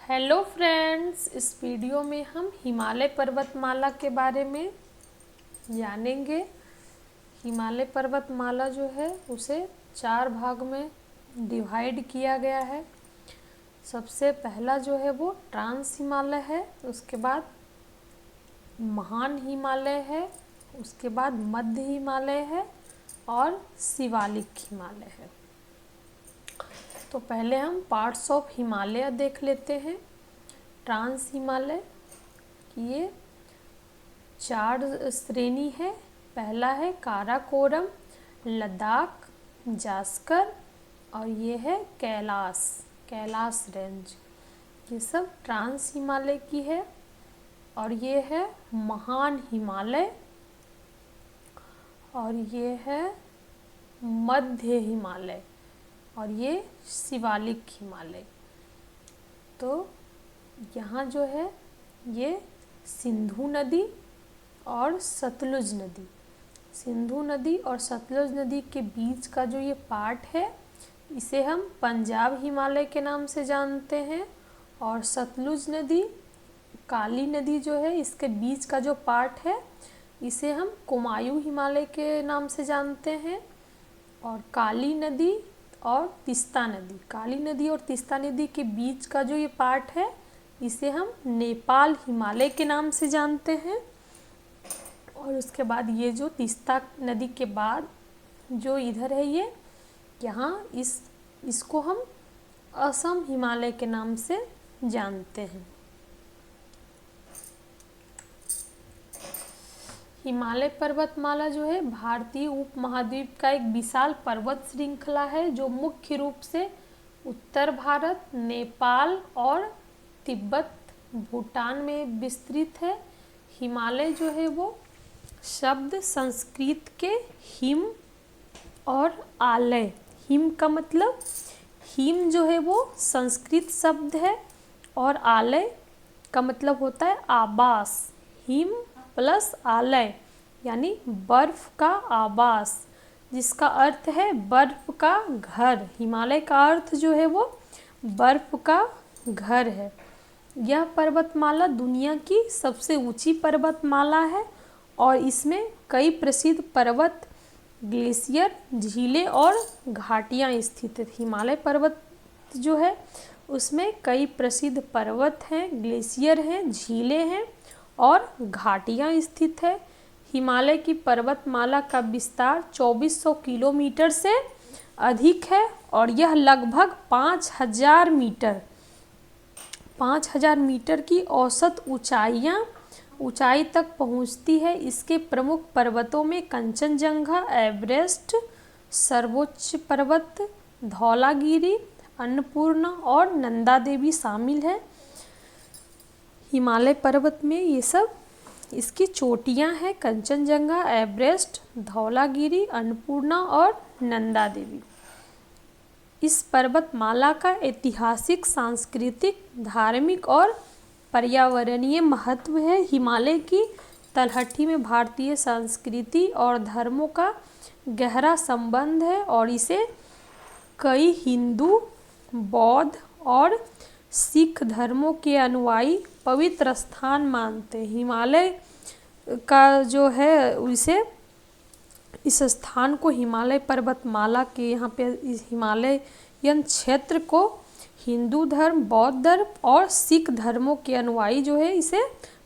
Hello friends, इस video में हम हिमालय पर्वतमाला के बारे में जानेंगे। हिमालय पर्वतमाला जो है उसे 4 भाग में डिवाइड किया गया है। सबसे पहला जो है वो ट्रांस हिमालय है, उसके बाद महान हिमालय है, उसके बाद मध्य हिमालय है और शिवालिक हिमालय है। तो पहले हम पार्ट्स ऑफ हिमालय देख लेते हैं। ट्रांस हिमालय की ये 4 श्रेणी है। पहला है काराकोरम, लद्दाख, जास्कर और ये है कैलाश रेंज। ये सब ट्रांस हिमालय की है। और ये है महान हिमालय और ये है मध्य हिमालय और ये शिवालिक हिमालय। तो यहाँ जो है ये सिंधु नदी और सतलुज नदी, सिंधु नदी और सतलुज नदी के बीच का जो ये पार्ट है इसे हम पंजाब हिमालय के नाम से जानते हैं। और सतलुज नदी, काली नदी जो है, इसके बीच का जो पार्ट है इसे हम कुमायूं हिमालय के नाम से जानते हैं। और काली नदी और तीस्ता नदी, काली नदी और तीस्ता नदी के बीच का जो ये पार्ट है इसे हम नेपाल हिमालय के नाम से जानते हैं। और उसके बाद ये जो तीस्ता नदी के बाद जो इधर है ये यहाँ इसको हम असम हिमालय के नाम से जानते हैं। हिमालय पर्वतमाला जो है भारतीय उपमहाद्वीप का एक विशाल पर्वत श्रृंखला है जो मुख्य रूप से उत्तर भारत, नेपाल और तिब्बत, भूटान में विस्तृत है। हिमालय जो है वो शब्द संस्कृत के हिम और आलय, हिम का मतलब, हिम जो है वो संस्कृत शब्द है और आलय का मतलब होता है आवास। हिम प्लस आलय यानी बर्फ का आवास, जिसका अर्थ है बर्फ का घर। हिमालय का अर्थ जो है वो बर्फ का घर है। यह पर्वतमाला दुनिया की सबसे ऊंची पर्वतमाला है और इसमें कई प्रसिद्ध पर्वत, ग्लेशियर, झीलें और घाटियां स्थित है। हिमालय पर्वत जो है उसमें कई प्रसिद्ध पर्वत हैं, ग्लेशियर हैं, झीलें हैं और घाटियां स्थित है। हिमालय की पर्वतमाला का विस्तार 2400 किलोमीटर से अधिक है और यह लगभग 5000 मीटर की औसत ऊंचाई तक पहुंचती है। इसके प्रमुख पर्वतों में कंचनजंगा, एवरेस्ट, सर्वोच्च पर्वत, धौलागिरी, अन्नपूर्णा और नंदा देवी शामिल है। हिमालय पर्वत में ये सब इसकी चोटियां हैं, कंचनजंगा, एवरेस्ट, धौलागिरी, अन्नपूर्णा और नंदा देवी। इस पर्वतमाला का ऐतिहासिक, सांस्कृतिक, धार्मिक और पर्यावरणीय महत्व है। हिमालय की तलहटी में भारतीय संस्कृति और धर्मों का गहरा संबंध है और इसे कई हिंदू, बौद्ध और सिख धर्मों के अनुयायी पवित्र स्थान मानते हैं। हिमालय का जो है इस स्थान को, हिमालय पर्वतमाला के यहाँ पे इस हिमालयन क्षेत्र को हिंदू धर्म, बौद्ध धर्म और सिख धर्मों के अनुयायी जो है इसे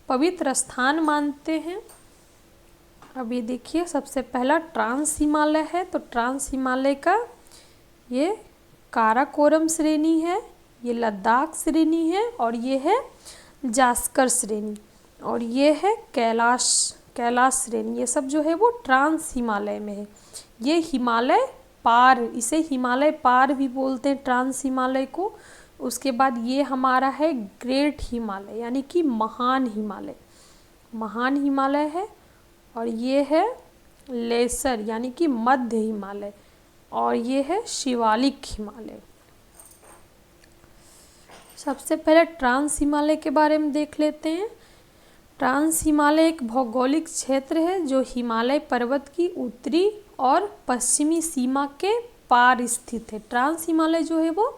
पवित्र स्थान मानते हैं। अब ये देखिए, सबसे पहला ट्रांस हिमालय है। तो ट्रांस हिमालय का ये काराकोरम श्रेणी है, ये लद्दाख श्रेणी है और ये है जास्कर श्रेणी और ये है कैलाश श्रेणी। ये सब जो है वो ट्रांस हिमालय में है। ये हिमालय पार, इसे हिमालय पार भी बोलते हैं, ट्रांस हिमालय को। उसके बाद ये हमारा है ग्रेट हिमालय यानी कि महान हिमालय है। और ये है लेसर यानी कि मध्य हिमालय और ये है शिवालिक हिमालय। सबसे पहले ट्रांस हिमालय के बारे में देख लेते हैं। ट्रांस हिमालय एक भौगोलिक क्षेत्र है जो हिमालय पर्वत की उत्तरी और पश्चिमी सीमा के पार स्थित है। ट्रांस हिमालय जो है वो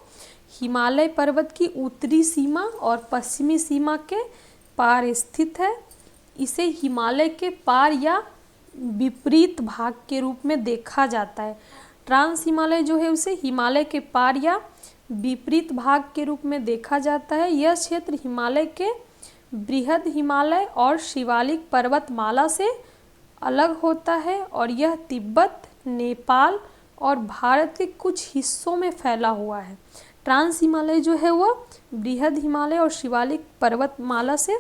हिमालय पर्वत की उत्तरी सीमा और पश्चिमी सीमा के पार स्थित है। इसे हिमालय के पार या विपरीत भाग के रूप में देखा जाता है। ट्रांस हिमालय जो है उसे हिमालय के पार या विपरीत भाग के रूप में देखा जाता है। यह क्षेत्र हिमालय के बृहद हिमालय और शिवालिक पर्वतमाला से अलग होता है और यह तिब्बत, नेपाल और भारत के कुछ हिस्सों में फैला हुआ है। ट्रांस हिमालय जो है वह बृहद हिमालय और शिवालिक पर्वतमाला से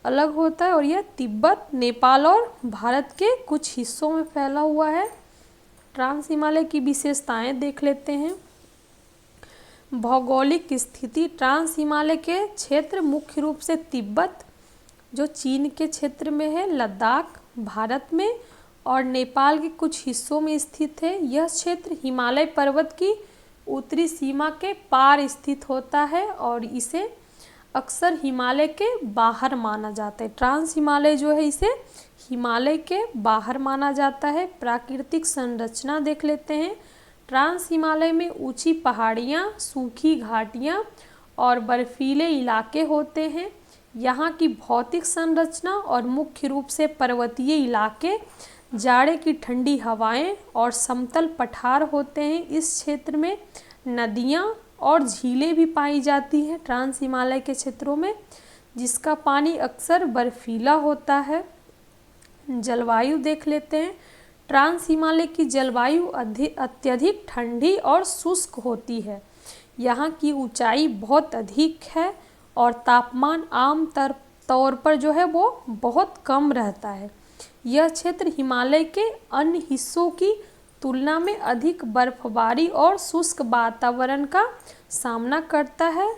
अलग होता है और यह तिब्बत, नेपाल और भारत के कुछ हिस्सों में फैला हुआ है। ट्रांस हिमालय की विशेषताएं देख लेते हैं। भौगोलिक स्थिति। ट्रांस हिमालय के क्षेत्र मुख्य रूप से तिब्बत जो चीन के क्षेत्र में है, लद्दाख भारत में और नेपाल के कुछ हिस्सों में स्थित है। यह क्षेत्र हिमालय पर्वत की उत्तरी सीमा के पार स्थित होता है और इसे अक्सर हिमालय के बाहर माना जाता है। ट्रांस हिमालय जो है इसे हिमालय के बाहर माना जाता है। प्राकृतिक संरचना देख लेते हैं। ट्रांस हिमालय में ऊंची पहाड़ियाँ, सूखी घाटियाँ और बर्फीले इलाके होते हैं। यहाँ की भौतिक संरचना और मुख्य रूप से पर्वतीय इलाके, जाड़े की ठंडी हवाएं और समतल पठार होते हैं। इस क्षेत्र में नदियाँ और झीलें भी पाई जाती हैं ट्रांस हिमालय के क्षेत्रों में, जिसका पानी अक्सर बर्फीला होता है। जलवायु देख लेते हैं। ट्रांस हिमालय की जलवायु अत्यधिक ठंडी और शुष्क होती है। यहाँ की ऊंचाई बहुत अधिक है और तापमान आम तौर पर जो है वो बहुत कम रहता है। यह क्षेत्र हिमालय के अन्य हिस्सों की तुलना में अधिक बर्फबारी और शुष्क वातावरण का सामना करता है।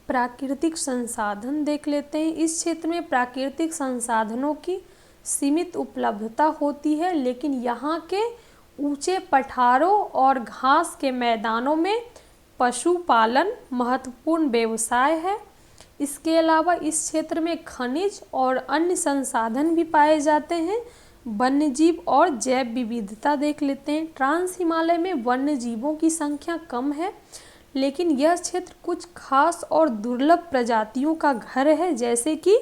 प्राकृतिक संसाधन देख लेते हैं। इस क्षेत्र में प्राकृतिक संसाधनों की सीमित उपलब्धता होती है, लेकिन यहाँ के ऊंचे पठारों और घास के मैदानों में पशुपालन महत्वपूर्ण व्यवसाय है। इसके अलावा इस क्षेत्र में खनिज और अन्य संसाधन भी पाए जाते हैं। वन्यजीव और जैव विविधता देख लेते हैं। ट्रांस हिमालय में वन्यजीवों की संख्या कम है, लेकिन यह क्षेत्र कुछ खास और दुर्लभ प्रजातियों का घर है, जैसे कि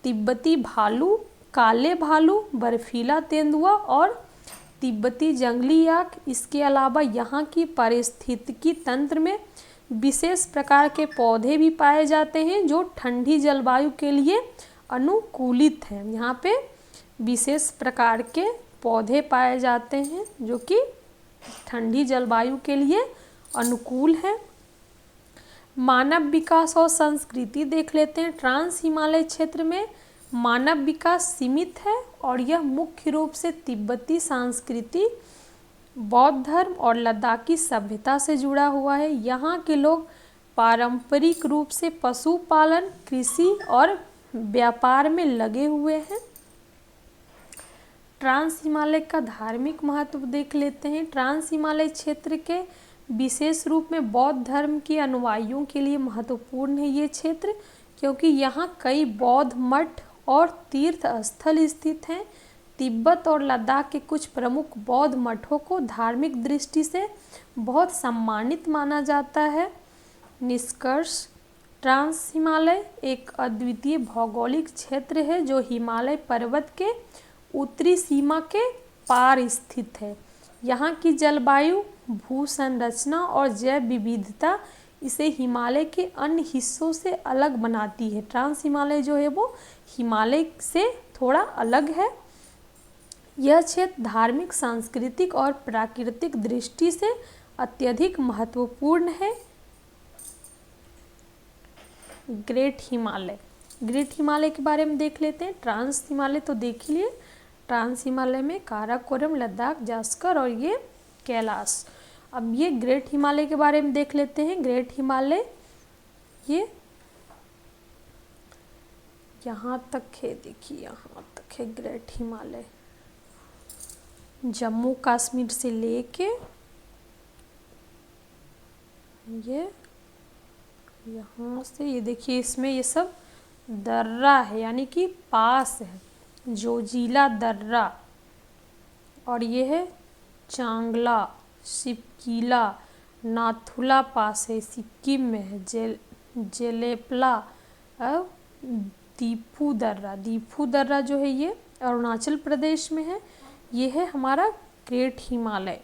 तिब्बती भालू, काले भालू, बर्फीला तेंदुआ और तिब्बती जंगली याक। इसके अलावा यहाँ की पारिस्थितिकी तंत्र में विशेष प्रकार के पौधे भी पाए जाते हैं जो ठंडी जलवायु के लिए अनुकूलित हैं। यहाँ पे विशेष प्रकार के पौधे पाए जाते हैं जो कि ठंडी जलवायु के लिए अनुकूल है। मानव विकास और संस्कृति देख लेते हैं। ट्रांस हिमालय क्षेत्र में मानव विकास सीमित है और यह मुख्य रूप से तिब्बती संस्कृति, बौद्ध धर्म और लद्दाखी सभ्यता से जुड़ा हुआ है। यहाँ के लोग पारंपरिक रूप से पशुपालन, कृषि और व्यापार में लगे हुए हैं। ट्रांस हिमालय का धार्मिक महत्व देख लेते हैं। ट्रांस हिमालय क्षेत्र के विशेष रूप में बौद्ध धर्म के अनुयायियों के लिए महत्वपूर्ण है ये क्षेत्र, क्योंकि यहाँ कई बौद्ध मठ और तीर्थ स्थल स्थित हैं। तिब्बत और लद्दाख के कुछ प्रमुख बौद्ध मठों को धार्मिक दृष्टि से बहुत सम्मानित माना जाता है। निष्कर्ष, ट्रांस हिमालय एक अद्वितीय भौगोलिक क्षेत्र है जो हिमालय पर्वत के उत्तरी सीमा के पार स्थित है। यहाँ की जलवायु, भू संरचना और जैव विविधता इसे हिमालय के अन्य हिस्सों से अलग बनाती है। ट्रांस हिमालय जो है वो हिमालय से थोड़ा अलग है। यह क्षेत्र धार्मिक, सांस्कृतिक और प्राकृतिक दृष्टि से अत्यधिक महत्वपूर्ण है। ग्रेट हिमालय। ग्रेट हिमालय के बारे में देख लेते हैं। ट्रांस हिमालय तो देख ही लिए। ट्रांस हिमालय में काराकोरम, लद्दाख, जास्कर और ये कैलाश। अब ये ग्रेट हिमालय के बारे में देख लेते हैं। ग्रेट हिमालय ये यहाँ तक है, देखिए यहाँ तक है ग्रेट हिमालय। जम्मू कश्मीर से लेके ये यहाँ से ये देखिए, इसमें ये सब दर्रा है, यानी कि पास है, जोजिला दर्रा। और ये है चांगला, शिपकीला, नाथुला पास है, सिक्किम में है। जेलेपला दीफू दर्रा जो है ये अरुणाचल प्रदेश में है। ये है हमारा ग्रेट हिमालय।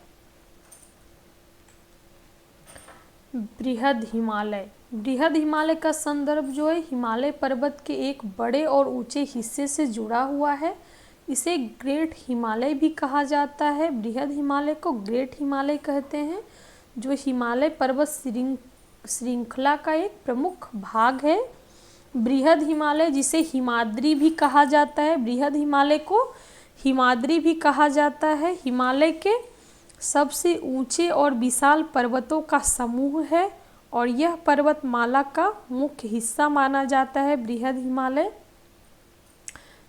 बृहद हिमालय का संदर्भ जो है हिमालय पर्वत के एक बड़े और ऊंचे हिस्से से जुड़ा हुआ है। इसे ग्रेट हिमालय भी कहा जाता है। बृहद हिमालय को ग्रेट हिमालय कहते हैं, जो हिमालय पर्वत श्रृंखला का एक प्रमुख भाग है। बृहद हिमालय जिसे हिमाद्री भी कहा जाता है, बृहद हिमालय को हिमाद्री भी कहा जाता है, हिमालय के सबसे ऊंचे और विशाल पर्वतों का समूह है और यह पर्वतमाला का मुख्य हिस्सा माना जाता है।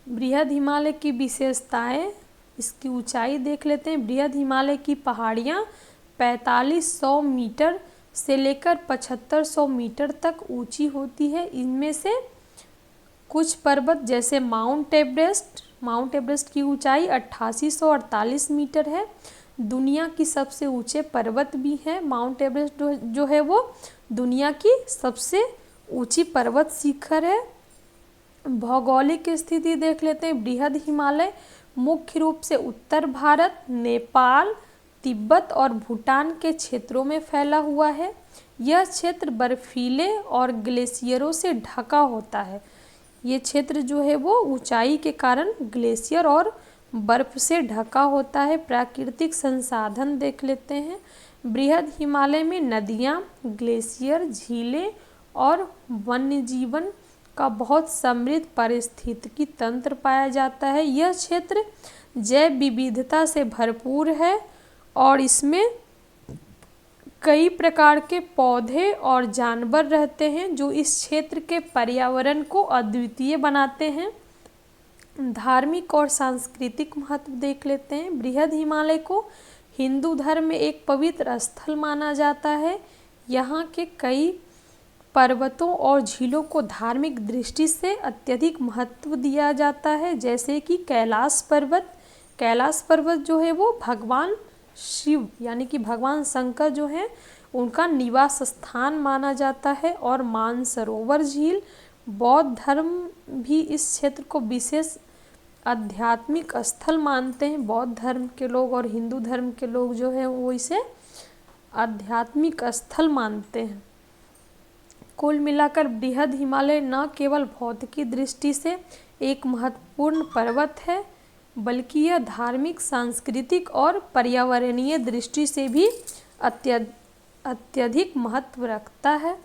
बृहद हिमालय की विशेषताएं, इसकी ऊंचाई देख लेते हैं। बृहद हिमालय की पहाड़ियाँ 4500 मीटर से लेकर 7500 मीटर तक ऊंची होती है। इनमें से कुछ पर्वत जैसे माउंट एवरेस्ट की ऊंचाई 8848 मीटर है। दुनिया की सबसे ऊंचे पर्वत भी है। माउंट एवरेस्ट जो है वो दुनिया की सबसे ऊंची पर्वत शिखर है। भौगोलिक स्थिति देख लेते हैं। बृहद हिमालय मुख्य रूप से उत्तर भारत, नेपाल, तिब्बत और भूटान के क्षेत्रों में फैला हुआ है। यह क्षेत्र बर्फीले और ग्लेशियरों से ढका होता है। ये क्षेत्र जो है वो ऊंचाई के कारण ग्लेशियर और बर्फ से ढका होता है। प्राकृतिक संसाधन देख लेते हैं। बृहद हिमालय में नदियाँ, ग्लेशियर, झीलें और वन्य जीवन का बहुत समृद्ध पारिस्थितिकी तंत्र पाया जाता है। यह क्षेत्र जैव विविधता से भरपूर है और इसमें कई प्रकार के पौधे और जानवर रहते हैं जो इस क्षेत्र के पर्यावरण को अद्वितीय बनाते हैं। धार्मिक और सांस्कृतिक महत्व देख लेते हैं। बृहद हिमालय को हिंदू धर्म में एक पवित्र स्थल माना जाता है। यहाँ के कई पर्वतों और झीलों को धार्मिक दृष्टि से अत्यधिक महत्व दिया जाता है, जैसे कि कैलाश पर्वत जो है वो भगवान शिव यानी कि भगवान शंकर जो है उनका निवास स्थान माना जाता है। और मानसरोवर झील, बौद्ध धर्म भी इस क्षेत्र को विशेष आध्यात्मिक स्थल मानते हैं। बौद्ध धर्म के लोग और हिंदू धर्म के लोग जो है वो इसे आध्यात्मिक स्थल मानते हैं। कुल मिलाकर बृहद हिमालय न केवल भौतिकी दृष्टि से एक महत्वपूर्ण पर्वत है, बल्कि यह धार्मिक, सांस्कृतिक और पर्यावरणीय दृष्टि से भी अत्यधिक महत्व रखता है।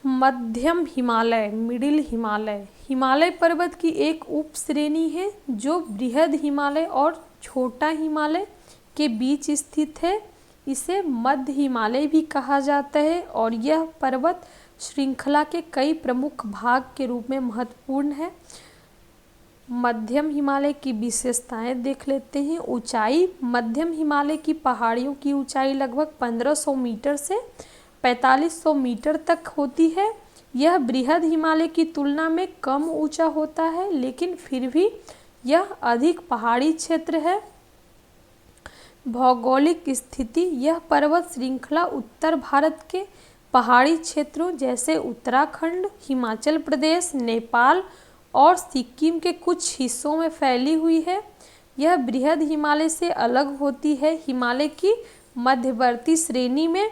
मध्यम हिमालय, मिडिल हिमालय पर्वत की एक उप श्रेणी है जो बृहद हिमालय और छोटा हिमालय के बीच स्थित है। इसे मध्य हिमालय भी कहा जाता है और यह पर्वत श्रृंखला के कई प्रमुख भाग के रूप में महत्वपूर्ण है। मध्यम हिमालय की विशेषताएं देख लेते हैं। ऊंचाई, मध्यम हिमालय की पहाड़ियों की ऊंचाई लगभग 1500 मीटर से 4500 मीटर तक होती है। यह बृहद हिमालय की तुलना में कम ऊंचा होता है, लेकिन फिर भी यह अधिक पहाड़ी क्षेत्र है। भौगोलिक स्थिति, यह पर्वत श्रृंखला उत्तर भारत के पहाड़ी क्षेत्रों जैसे उत्तराखंड, हिमाचल प्रदेश, नेपाल और सिक्किम के कुछ हिस्सों में फैली हुई है। यह बृहद हिमालय से अलग होती है, हिमालय की मध्यवर्ती श्रेणी में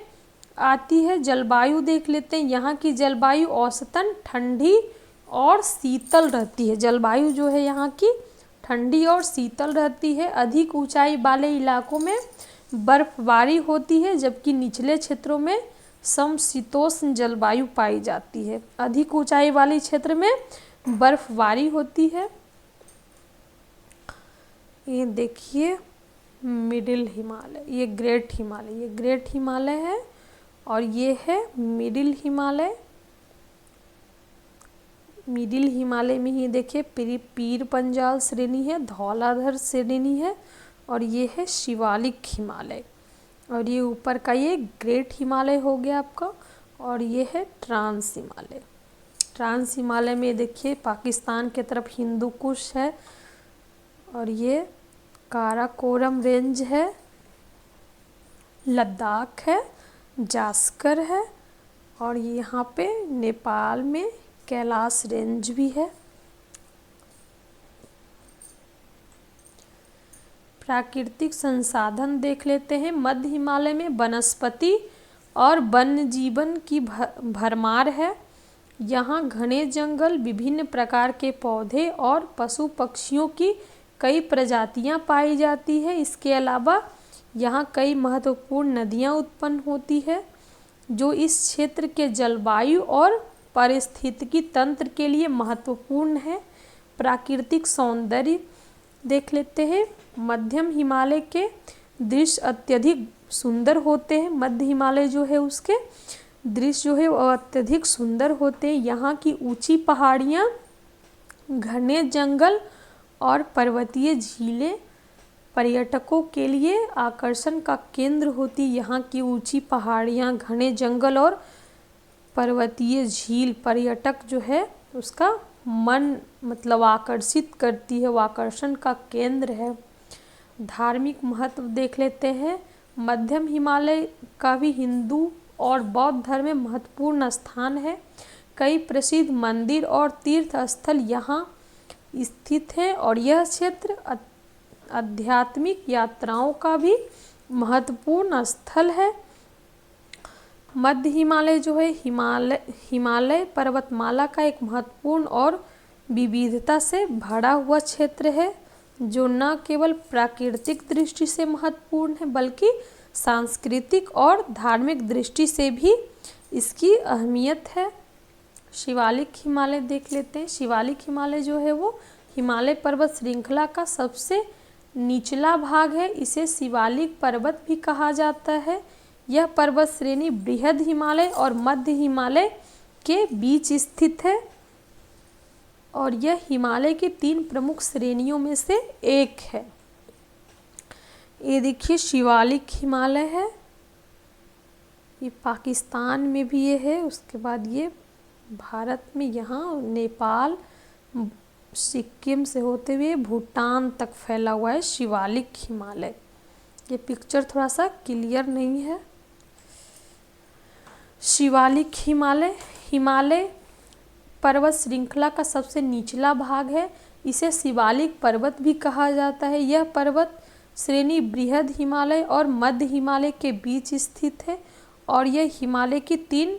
आती है। जलवायु देख लेते हैं। यहाँ की जलवायु औसतन ठंडी और शीतल रहती है। जलवायु जो है यहाँ की ठंडी और शीतल रहती है। अधिक ऊंचाई वाले इलाकों में बर्फबारी होती है, जबकि निचले क्षेत्रों में समशीतोष्ण जलवायु पाई जाती है। अधिक ऊंचाई वाले क्षेत्र में बर्फबारी होती है। ये देखिए मिडिल हिमालय, ये ग्रेट हिमालय है और ये है मिडिल हिमालय। मिडिल हिमालय में ही देखिए पीर पंजाल श्रेणी है, धौलाधर श्रेणी है और ये है शिवालिक हिमालय। और ये ऊपर का ये ग्रेट हिमालय हो गया आपका और ये है ट्रांस हिमालय में देखिए पाकिस्तान के तरफ हिंदू कुश है और ये काराकोरम रेंज है लद्दाख है, जास्कर है और यहाँ पे नेपाल में कैलाश रेंज भी है। प्राकृतिक संसाधन देख लेते हैं। मध्य हिमालय में वनस्पति और वन्य जीवन की भरमार है। यहाँ घने जंगल, विभिन्न प्रकार के पौधे और पशु पक्षियों की कई प्रजातियाँ पाई जाती है। इसके अलावा यहाँ कई महत्वपूर्ण नदियाँ उत्पन्न होती है जो इस क्षेत्र के जलवायु और पारिस्थितिकी तंत्र के लिए महत्वपूर्ण है। प्राकृतिक सौंदर्य देख लेते हैं। मध्यम हिमालय के दृश्य अत्यधिक सुंदर होते हैं। मध्य हिमालय जो है उसके दृश्य जो है वो अत्यधिक सुंदर होते हैं। यहाँ की ऊंची पहाड़ियाँ, घने जंगल और पर्वतीय झीलें पर्यटकों के लिए आकर्षण का केंद्र होती। यहाँ की ऊंची पहाड़ियाँ, घने जंगल और पर्वतीय झील पर्यटक जो है उसका मन मतलब आकर्षित करती है, वो आकर्षण का केंद्र है। धार्मिक महत्व देख लेते हैं। मध्यम हिमालय का भी हिंदू और बौद्ध धर्म में महत्वपूर्ण स्थान है। कई प्रसिद्ध मंदिर और तीर्थ स्थल यहाँ स्थित हैं और यह क्षेत्र आध्यात्मिक यात्राओं का भी महत्वपूर्ण स्थल है। मध्य हिमालय जो है हिमालय पर्वतमाला का एक महत्वपूर्ण और विविधता से भरा हुआ क्षेत्र है जो न केवल प्राकृतिक दृष्टि से महत्वपूर्ण है बल्कि सांस्कृतिक और धार्मिक दृष्टि से भी इसकी अहमियत है। शिवालिक हिमालय देख लेते हैं। शिवालिक हिमालय जो है वो हिमालय पर्वत श्रृंखला का सबसे निचला भाग है। इसे शिवालिक पर्वत भी कहा जाता है। यह पर्वत श्रेणी बृहद हिमालय और मध्य हिमालय के बीच स्थित है और यह हिमालय की 3 प्रमुख श्रेणियों में से एक है। ये देखिए शिवालिक हिमालय है, ये पाकिस्तान में भी ये है। उसके बाद ये भारत में यहाँ नेपाल, सिक्किम से होते हुए भूटान तक फैला हुआ है शिवालिक हिमालय। ये पिक्चर थोड़ा सा क्लियर नहीं है। शिवालिक हिमालय हिमालय पर्वत श्रृंखला का सबसे निचला भाग है। इसे शिवालिक पर्वत भी कहा जाता है। यह पर्वत श्रेणी बृहद हिमालय और मध्य हिमालय के बीच स्थित है और यह हिमालय की 3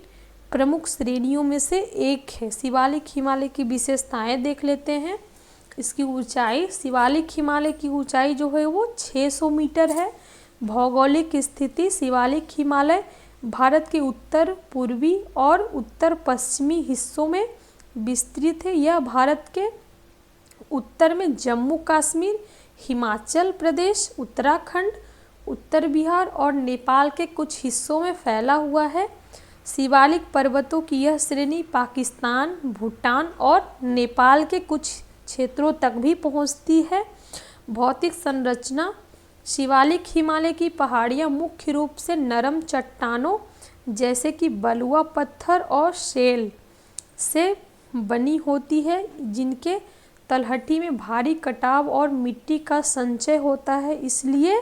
प्रमुख श्रेणियों में से एक है। शिवालिक हिमालय की विशेषताएं देख लेते हैं। इसकी ऊंचाई, शिवालिक हिमालय की ऊंचाई जो है वो 600 मीटर है। भौगोलिक स्थिति, शिवालिक हिमालय भारत के उत्तर पूर्वी और उत्तर पश्चिमी हिस्सों में विस्तृत है। यह भारत के उत्तर में जम्मू कश्मीर, हिमाचल प्रदेश, उत्तराखंड, उत्तर बिहार और नेपाल के कुछ हिस्सों में फैला हुआ है। शिवालिक पर्वतों की यह श्रेणी पाकिस्तान, भूटान और नेपाल के कुछ क्षेत्रों तक भी पहुंचती है। भौतिक संरचना, शिवालिक हिमालय की पहाड़ियाँ मुख्य रूप से नरम चट्टानों जैसे कि बलुआ पत्थर और शेल से बनी होती है जिनके तलहटी में भारी कटाव और मिट्टी का संचय होता है। इसलिए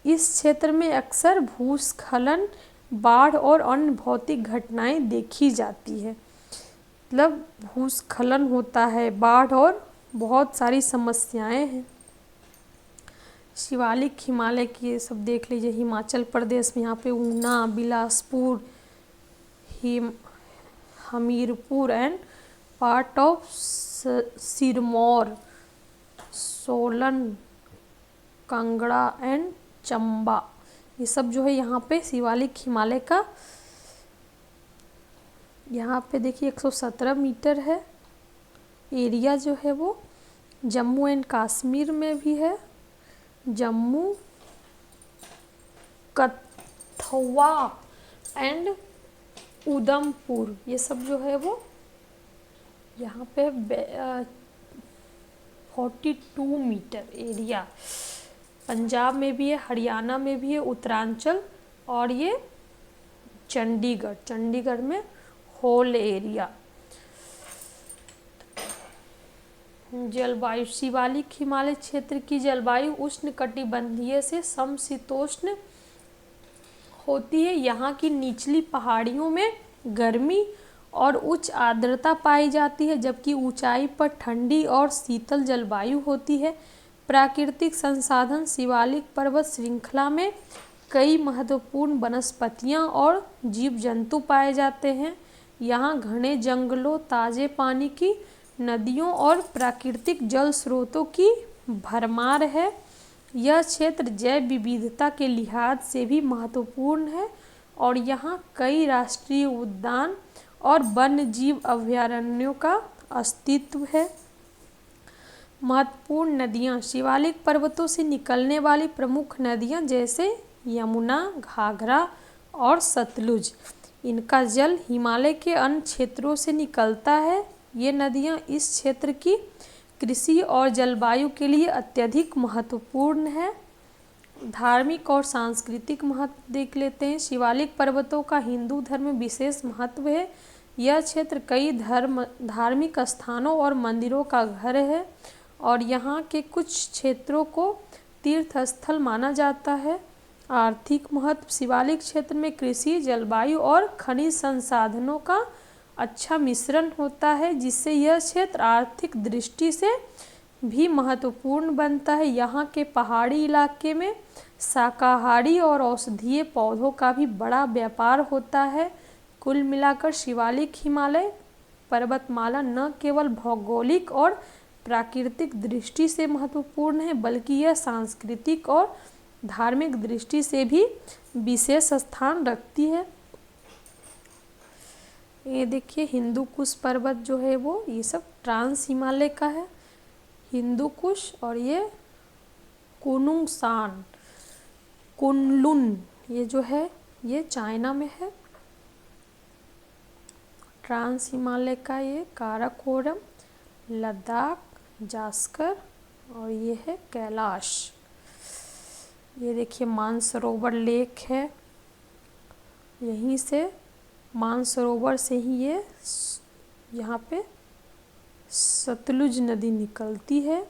इस क्षेत्र में अक्सर भूस्खलन, बाढ़ और अन्य भौतिक घटनाएं देखी जाती है। मतलब भूस्खलन होता है, बाढ़ और बहुत सारी समस्याएं हैं। शिवालिक हिमालय की ये सब देख लीजिए। हिमाचल प्रदेश में यहाँ पे Una, Bilaspur, Hamirpur and part of Sirmaur, Solan, Kangra and Chamba, ये सब जो है यहाँ पे शिवालिक हिमालय का। यहाँ पे देखिए 117 मीटर है। एरिया जो है वो जम्मू एंड कश्मीर में भी है। जम्मू, कठुआ एंड उधमपुर, ये सब जो है वो यहाँ पे 42 मीटर एरिया। पंजाब में भी है, हरियाणा में भी है, उत्तरांचल और ये चंडीगढ़ में होल एरिया। जलवायु, शिवालिक हिमालय क्षेत्र की जलवायु उष्णकटिबंधीय से समशीतोष्ण होती है। यहाँ की निचली पहाड़ियों में गर्मी और उच्च आर्द्रता पाई जाती है, जबकि ऊंचाई पर ठंडी और शीतल जलवायु होती है। प्राकृतिक संसाधन: शिवालिक पर्वत श्रृंखला में कई महत्वपूर्ण वनस्पतियां और जीव जंतु पाए जाते हैं। यहाँ घने जंगलों, ताजे पानी की नदियों और प्राकृतिक जल स्रोतों की भरमार है। यह क्षेत्र जैव विविधता के लिहाज से भी महत्वपूर्ण है और यहाँ कई राष्ट्रीय उद्यान और वन्य जीव अभयारण्यों का अस्तित्व है। महत्वपूर्ण नदियाँ: शिवालिक पर्वतों से निकलने वाली प्रमुख नदियाँ जैसे यमुना, घाघरा और सतलुज। इनका जल हिमालय के अन्य क्षेत्रों से निकलता है। ये नदियाँ इस क्षेत्र की कृषि और जलवायु के लिए अत्यधिक महत्वपूर्ण है। धार्मिक और सांस्कृतिक महत्व देख लेते हैं। शिवालिक पर्वतों का हिंदू धर्म में विशेष महत्व है। यह क्षेत्र कई धार्मिक स्थानों और मंदिरों का घर है और यहाँ के कुछ क्षेत्रों को तीर्थ स्थल माना जाता है। आर्थिक महत्व: शिवालिक क्षेत्र में कृषि, जलवायु और खनिज संसाधनों का अच्छा मिश्रण होता है, जिससे यह क्षेत्र आर्थिक दृष्टि से भी महत्वपूर्ण बनता है। यहाँ के पहाड़ी इलाके में शाकाहारी और औषधीय पौधों का भी बड़ा व्यापार होता है। कुल मिलाकर शिवालिक हिमालय पर्वतमाला न केवल भौगोलिक और प्राकृतिक दृष्टि से महत्वपूर्ण है, बल्कि यह सांस्कृतिक और धार्मिक दृष्टि से भी विशेष स्थान रखती है। ये देखिए हिंदू कुश पर्वत जो है वो ये सब ट्रांस हिमालय का है, हिंदू कुश, और ये कुनुंगसान कुनलुन ये जो है ये चाइना में है। ट्रांस हिमालय का ये काराकोरम, लद्दाख, जास्कर और ये है कैलाश। ये देखिए मानसरोवर लेक है, यहीं से मानसरोवर से ही ये यहाँ पे सतलुज नदी निकलती है।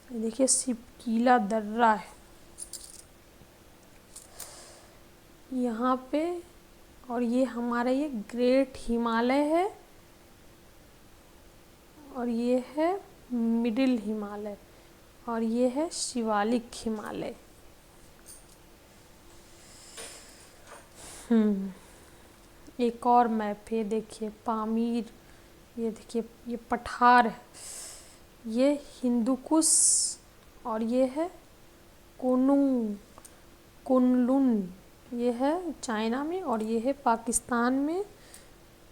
ये देखिए सिपकीला दर्रा है यहाँ पे, और ये हमारा ये ग्रेट हिमालय है और ये है मिडिल हिमालय और ये है शिवालिक हिमालय। एक और मैप है, देखिए पामीर, ये देखिए ये पठार है, ये हिंदुकुश और ये है कुनलुन, ये है चाइना में और ये है पाकिस्तान में।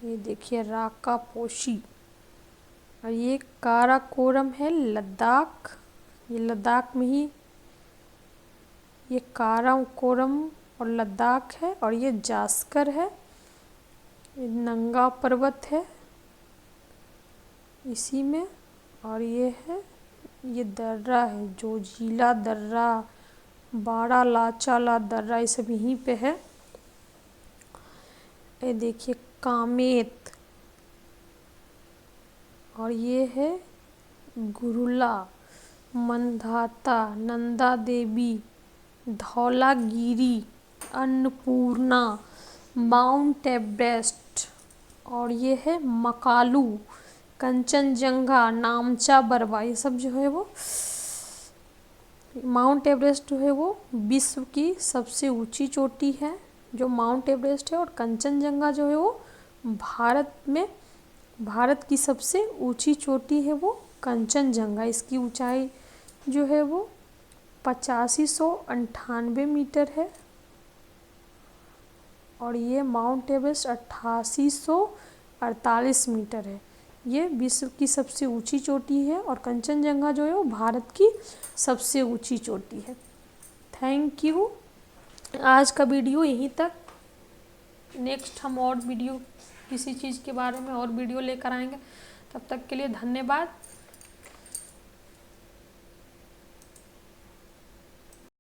ये देखिए राका पोशी और ये काराकोरम है लद्दाख, ये लद्दाख में ही ये काराकोरम और लद्दाख है, और ये जास्कर है, ये नंगा पर्वत है इसी में, और ये है ये दर्रा है जोजिला दर्रा, बाड़ा लाचाला दर्रा, ये सब यहीं पे है। ये देखिए कामेत और ये है गुरुला, मंधाता, नंदा देवी, धौलागिरी, अन्नपूर्णा, माउंट एवरेस्ट और ये है मकालू, कंचनजंगा, नामचा बरवा, ये सब जो है वो माउंट एवरेस्ट जो है वो विश्व की सबसे ऊंची चोटी है जो माउंट एवरेस्ट है, और कंचनजंगा जो है वो भारत की सबसे ऊंची चोटी है वो कंचनजंगा। इसकी ऊंचाई जो है वो 8598 मीटर है और ये माउंट एवरेस्ट 8848 मीटर है। ये विश्व की सबसे ऊंची चोटी है और कंचनजंगा जो है वो भारत की सबसे ऊंची चोटी है। Thank you. आज का वीडियो यहीं तक। नेक्स्ट हम और वीडियो किसी चीज़ के बारे में और वीडियो लेकर आएंगे। तब तक के लिए धन्यवाद।